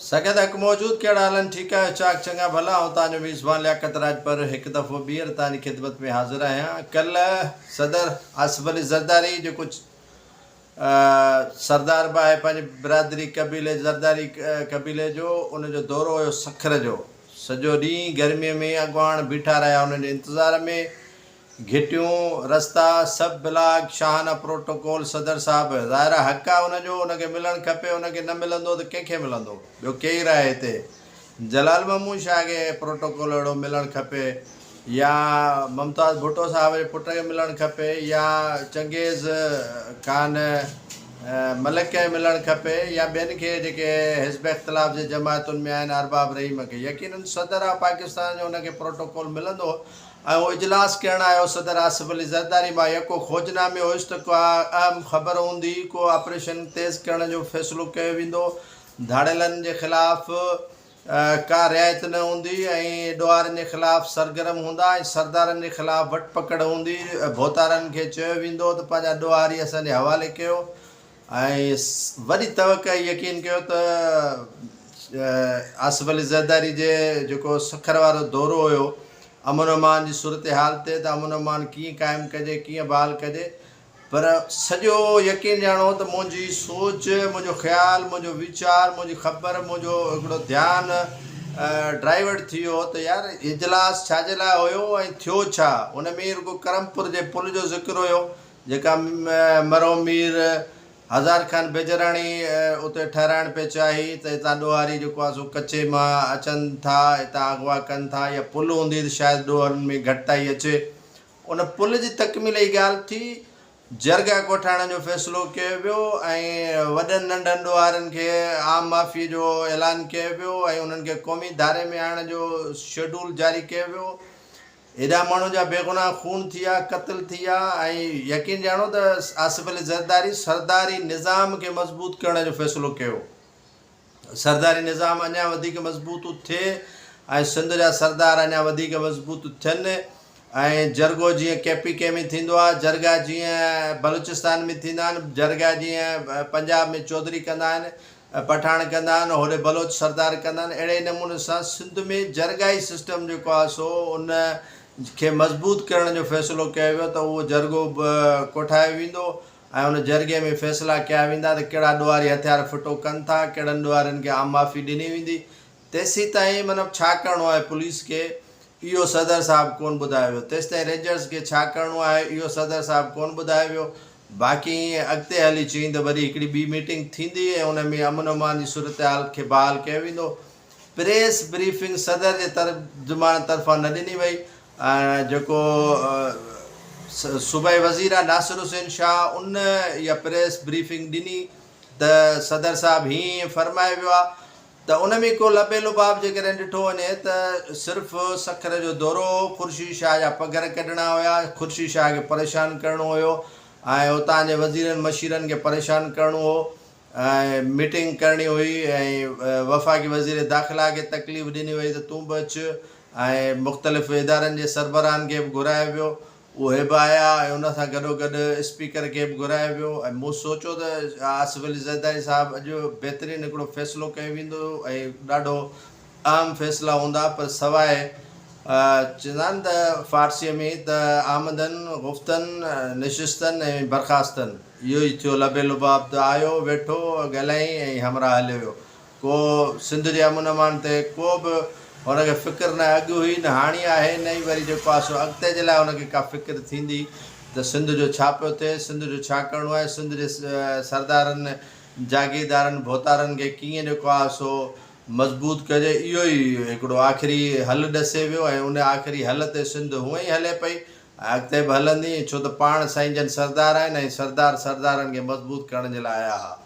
सगत हक मौजूद कड़ा हालन ठीक है चाक चंगा भला हूँ ताजो मेज़बान लियाकत राज पर एक दफ़ो ॿीहर ताजी खिदमत में हाज़िर आहियां। कल सदर आसिफ अली ज़रदारी जो कुछ सरदार बि आहे पंहिंजी बिरादरी कबीले ज़रदारी कबीले जो उनजो दौरो हुयो सखर जो। सॼो ॾींहुं गर्मीअ में अॻुवाण बीठा रहिया उन जे इंतज़ार में। घिटियूं रस्ता सभु ब्लाक शाहाना प्रोटोकॉल सदर साहिबु ज़ाहिर हक़ आहे उनजो, उनखे मिलणु खपे। उनखे न मिलंदो त कंहिंखे मिलंदो? ॿियो केरु आहे हिते? जलाल महमूद शाह खे प्रोटोकॉल अहिड़ो मिलणु खपे, या मुमताज़ भुट्टो साहिब जे पुट खे मिलणु खपे, या चंगेज़ खान मलिक खे मिलणु खपे, या ॿियनि खे जेके हिज़्ब इख़्तिलाफ़ जे जमायतुनि में आहिनि अरबाब रहीम खे। यकीनन सदर आहे पाकिस्तान जो, उनखे प्रोटोकॉल मिलंदो। ऐं उहो इजलास करणु आयो सदर आसिफ अली ज़रदारी। मां यको खोजना में हुयुसि त को अहम ख़बर हूंदी, को ऑपरेशन तेज़ करण जो फ़ैसिलो कयो वेंदो, धाड़ेलनि जे ख़िलाफ़ का रिआयत न हूंदी, ऐं ॾोहारनि जे ख़िलाफ़ सरगर्म हूंदा, ऐं सरदारनि जे ख़िलाफ़ वट पकड़ हूंदी। भोतारनि खे चयो वेंदो त पंहिंजा ॾोहारी असांजे हवाले कयो, ऐं वॾी तवक़ यकीन कयो त आसिफ अली ज़रदारी जे जेको सखर वारो दौरो हुयो अमन अमान जी सूरत हाल ते, त अमन अमान कीअं क़ाइमु कजे, कीअं बहाल कजे। पर सॼो यकीन ॼाणो त मुंहिंजी सोच, मुंहिंजो ख़्यालु, मुंहिंजो वीचार, मुंहिंजी ख़बर, मुंहिंजो हिकिड़ो ध्यानु डाइवर्ट थी वियो त यार इजलास छाजे लाइ हुयो ऐं थियो छा। उन में रुगो करमपुर जे पुल जो ज़िक्र हुयो, जेका मरहूम मीर हज़ार ख़ान बेजराणी उते ठहिराइण पे चाही त हितां ॾोहारी जेको आहे सो कचे मां अचनि था, हितां अगवा कनि था, या पुल हूंदी त शायदि ॾोहरनि में घटिताई अचे। उन पुल जी तकमील जी ॻाल्हि थी, जरगा कोठाइण जो फ़ैसिलो कयो वियो, ऐं वॾनि नंढनि ॾोहारनि खे आम माफ़ी जो ऐलान कयो वियो, ऐं उन्हनि खे क़ौमी धारे में आणण जो शेड्यूल जारी कयो वियो। हेॾा माण्हू जा बेगुनाह खून थी विया, क़त्ल थी विया, ऐं यकीन ॼाणो त आसिफ अली ज़रदारी सरदारी निज़ाम खे मज़बूत करण जो फ़ैसिलो कयो। सरदारी निज़ाम अञा वधीक मज़बूत थिए, ऐं सिंध जा सरदार अञा वधीक मज़बूत थियनि, ऐं जरगो जीअं KPK में थींदो आहे, जरगा जीअं बलूचिस्तान में थींदा आहिनि, जरगा जीअं पंजाब में चौधरी कंदा आहिनि, पठाण कंदा आहिनि, होॾे बलोच सरदार कंदा आहिनि। अहिड़े नमूने सां सिंध में जरगाई सिस्टम जेको आहे सो उन खे मज़बूत करण जो फ़ैसिलो कयो वियो त उहो जरगो कोठायो वेंदो, ऐं उन जरगे में फ़ैसिला कया वेंदा त कहिड़ा ॾोहारी हथियार फिटो कनि था, कहिड़नि ॾोहारनि खे आम माफ़ी ॾिनी वेंदी। तेसीं ताईं मतिलबु छा करिणो आहे पुलिस खे, इहो सदर साहिबु कोन ॿुधायो वियो। तेसिताईं रेंजर्स खे छा करिणो आहे, इहो सदर साहिबु कोन ॿुधायो वियो। बाक़ी अॻिते हली चई त वरी हिकिड़ी ॿी मीटिंग थींदी, ऐं उन में अमन अमान जी सूरत हाल खे बहाल कयो वेंदो। प्रेस ब्रीफिंग सदर जे तर्जुमान तरफ़ां न ॾिनी वई। जेको सूबाई वज़ीर आहे नासिर हुसैन शाह, उन इहा प्रेस ब्रीफिंग ॾिनी त सदर साहिबु हीअं फरमाए वियो आहे त उन में को लबे लुबाब जेकॾहिं ॾिठो वञे त सिर्फ़ु सखर जो दौरो, ख़ुर्शीद शाह जा पघर कढणा हुया, ख़ुर्शीद शाह खे परेशान करिणो हुयो, ऐं उतां जे वज़ीरनि मशीरनि खे परेशान करिणो हो, ऐं मीटिंग करणी हुई, ऐं वफ़ाक़ी वज़ीर दाख़िला खे तकलीफ़ ॾिनी वई त तूं बि अचु, ऐं मुख़्तलिफ़ इदारनि जे सरबराहनि खे बि घुरायो वियो, उहे बि आया, ऐं उन सां गॾोगॾु स्पीकर खे बि घुरायो वियो। ऐं मूं सोचियो त आसिफ अली ज़रदारी साहिबु अॼु बहितरीनु हिकिड़ो फ़ैसिलो कयो वेंदो, ऐं ॾाढो अहम फ़ैसिला हूंदा, पर सवाइ चवंदा आहिनि त फ़ारसीअ में त आमदनि गुफ़्तनि निशिस्तनि ऐं बरख़ास्तनि, इहो ई थियो। लबे लुबाब त आयो, वेठो, ॻाल्हाई, ऐं हमरा हलियो वियो। को सिंध जे अमन अमान ते को बि हुनखे फ़िक्र न अॻु हुई, न हाणे आहे, न ई वरी जेको आहे सो अॻिते जे लाइ हुनखे का फ़िक्र थींदी त सिंध जो छा पियो थिए, सिंध जो छा करिणो आहे, सिंध जे सरदारनि, जागीरदारनि, भोतारनि खे कीअं जेको आहे सो मज़बूत कजे। इहो ई हिकिड़ो आख़िरी हल ॾसे वियो, ऐं उन आख़िरी हल ते सिंध हूअं ई हले पई, अॻिते बि हलंदी, छो त पाण साईं जन सरदार आहिनि, ऐं सरदार सरदारनि खे मज़बूत करण जे लाइ आया हुआ।